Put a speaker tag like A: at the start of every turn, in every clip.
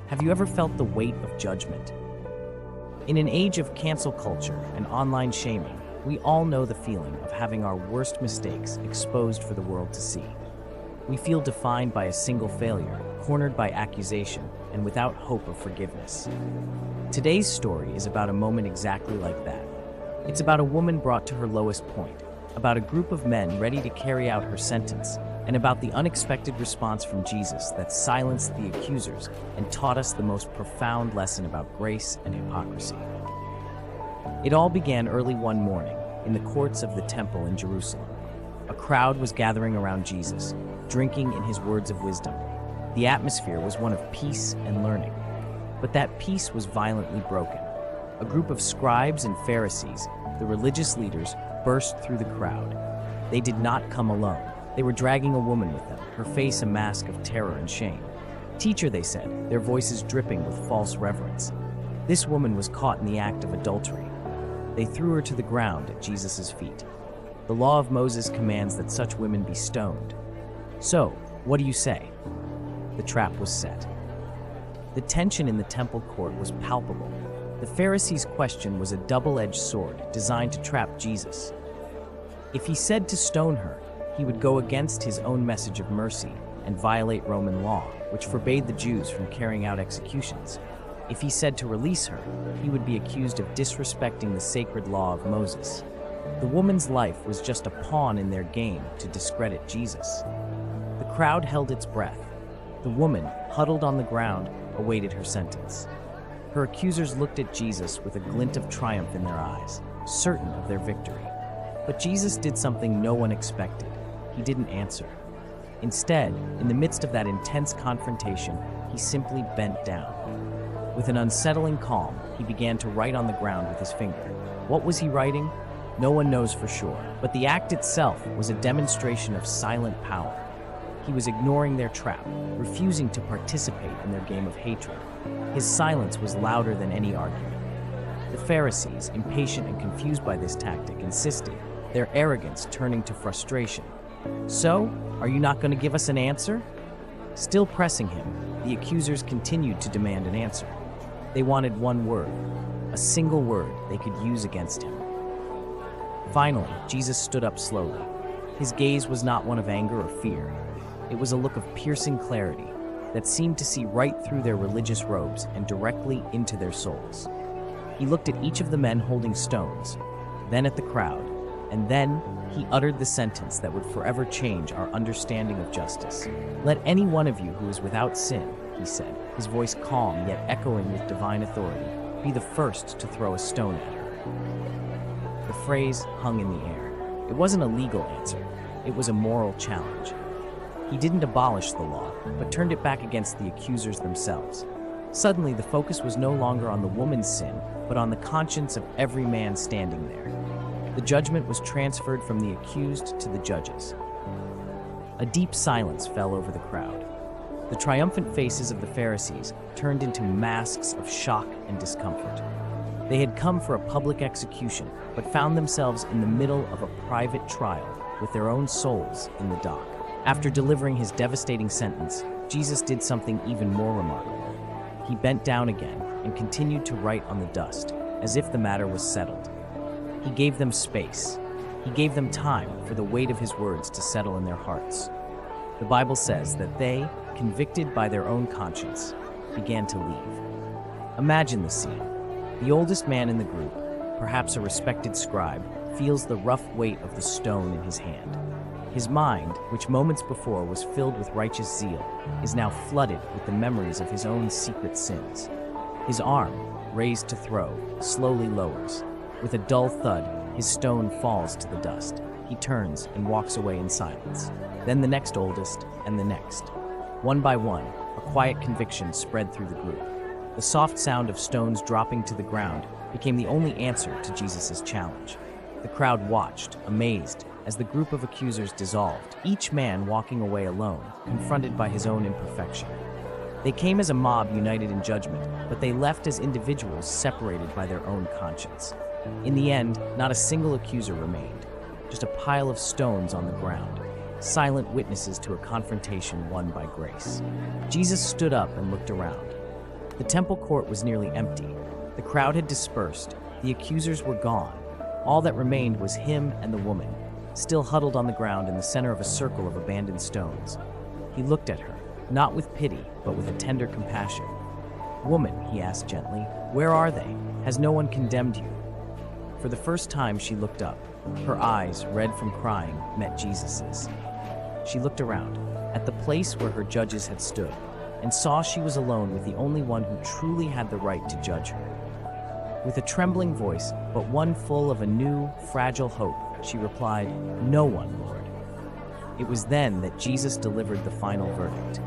A: Have you ever felt the weight of judgment? In an age of cancel culture and online shaming, we all know the feeling of having our worst mistakes exposed for the world to see. We feel defined by a single failure, cornered by accusation, and without hope of forgiveness. Today's story is about a moment exactly like that. It's about a woman brought to her lowest point, about a group of men ready to carry out her sentence, and about the unexpected response from Jesus that silenced the accusers and taught us the most profound lesson about grace and hypocrisy. It all began early one morning in the courts of the temple in Jerusalem. A crowd was gathering around Jesus, drinking in his words of wisdom. The atmosphere was one of peace and learning. But that peace was violently broken. A group of scribes and Pharisees, the religious leaders, burst through the crowd. They did not come alone. They were dragging a woman with them, her face a mask of terror and shame. "Teacher," they said, their voices dripping with false reverence. This woman was caught in the act of adultery. They threw her to the ground at Jesus' feet. The law of Moses commands that such women be stoned. So, what do you say? The trap was set. The tension in the temple court was palpable. The Pharisees' question was a double-edged sword designed to trap Jesus. If he said to stone her, he would go against his own message of mercy and violate Roman law, which forbade the Jews from carrying out executions. If he said to release her, he would be accused of disrespecting the sacred law of Moses. The woman's life was just a pawn in their game to discredit Jesus. The crowd held its breath. The woman, huddled on the ground, awaited her sentence. Her accusers looked at Jesus with a glint of triumph in their eyes, certain of their victory. But Jesus did something no one expected. He didn't answer. Instead, in the midst of that intense confrontation, he simply bent down. With an unsettling calm, he began to write on the ground with his finger. What was he writing? No one knows for sure, but the act itself was a demonstration of silent power. He was ignoring their trap, refusing to participate in their game of hatred. His silence was louder than any argument. The Pharisees, impatient and confused by this tactic, insisted, their arrogance turning to frustration. "So, are you not going to give us an answer?" Still pressing him, the accusers continued to demand an answer. They wanted one word, a single word they could use against him. Finally, Jesus stood up slowly. His gaze was not one of anger or fear. It was a look of piercing clarity that seemed to see right through their religious robes and directly into their souls. He looked at each of the men holding stones, then at the crowd, and then he uttered the sentence that would forever change our understanding of justice. "Let any one of you who is without sin," he said, his voice calm yet echoing with divine authority, "be the first to throw a stone at her." The phrase hung in the air. It wasn't a legal answer. It was a moral challenge. He didn't abolish the law, but turned it back against the accusers themselves. Suddenly, the focus was no longer on the woman's sin, but on the conscience of every man standing there. The judgment was transferred from the accused to the judges. A deep silence fell over the crowd. The triumphant faces of the Pharisees turned into masks of shock and discomfort. They had come for a public execution, but found themselves in the middle of a private trial with their own souls in the dock. After delivering his devastating sentence, Jesus did something even more remarkable. He bent down again and continued to write on the dust, as if the matter was settled. He gave them space. He gave them time for the weight of his words to settle in their hearts. The Bible says that they, convicted by their own conscience, began to leave. Imagine the scene. The oldest man in the group, perhaps a respected scribe, feels the rough weight of the stone in his hand. His mind, which moments before was filled with righteous zeal, is now flooded with the memories of his own secret sins. His arm, raised to throw, slowly lowers. With a dull thud, his stone falls to the dust. He turns and walks away in silence. Then the next oldest, and the next. One by one, a quiet conviction spread through the group. The soft sound of stones dropping to the ground became the only answer to Jesus' challenge. The crowd watched, amazed, as the group of accusers dissolved, each man walking away alone, confronted by his own imperfection. They came as a mob united in judgment, but they left as individuals separated by their own conscience. In the end, not a single accuser remained, just a pile of stones on the ground, silent witnesses to a confrontation won by grace. Jesus stood up and looked around. The temple court was nearly empty. The crowd had dispersed. The accusers were gone. All that remained was him and the woman, still huddled on the ground in the center of a circle of abandoned stones. He looked at her, not with pity, but with a tender compassion. "Woman," he asked gently, "where are they? Has no one condemned you?" For the first time, she looked up. Her eyes, red from crying, met Jesus's. She looked around, at the place where her judges had stood, and saw she was alone with the only one who truly had the right to judge her. With a trembling voice, but one full of a new, fragile hope, she replied, "No one, Lord." It was then that Jesus delivered the final verdict.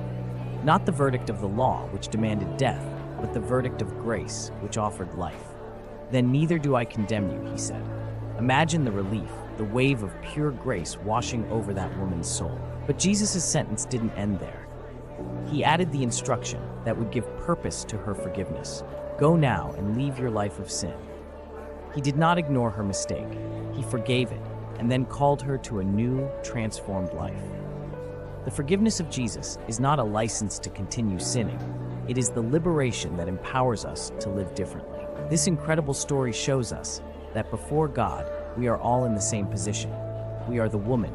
A: Not the verdict of the law, which demanded death, but the verdict of grace, which offered life. "Then neither do I condemn you," he said. Imagine the relief, the wave of pure grace washing over that woman's soul. But Jesus' sentence didn't end there. He added the instruction that would give purpose to her forgiveness. "Go now and leave your life of sin." He did not ignore her mistake. He forgave it, and then called her to a new, transformed life. The forgiveness of Jesus is not a license to continue sinning. It is the liberation that empowers us to live differently. This incredible story shows us that before God, we are all in the same position. We are the woman,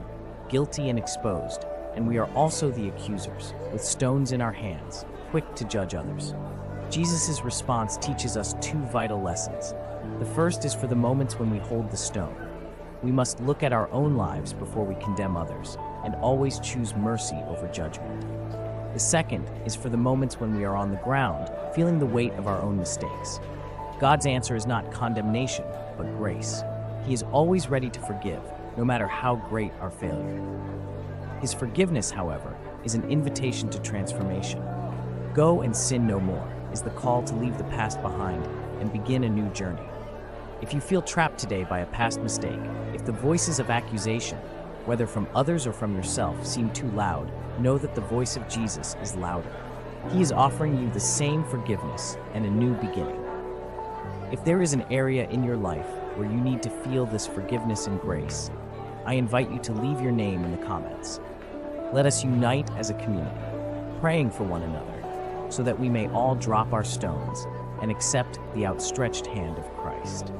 A: guilty and exposed, and we are also the accusers, with stones in our hands, quick to judge others. Jesus' response teaches us two vital lessons. The first is for the moments when we hold the stone. We must look at our own lives before we condemn others, and always choose mercy over judgment. The second is for the moments when we are on the ground, feeling the weight of our own mistakes. God's answer is not condemnation, but grace. He is always ready to forgive, no matter how great our failure. His forgiveness, however, is an invitation to transformation. "Go and sin no more" is the call to leave the past behind and begin a new journey. If you feel trapped today by a past mistake, if the voices of accusation, whether from others or from yourself, seem too loud, know that the voice of Jesus is louder. He is offering you the same forgiveness and a new beginning. If there is an area in your life where you need to feel this forgiveness and grace, I invite you to leave your name in the comments. Let us unite as a community, praying for one another, so that we may all drop our stones and accept the outstretched hand of Christ.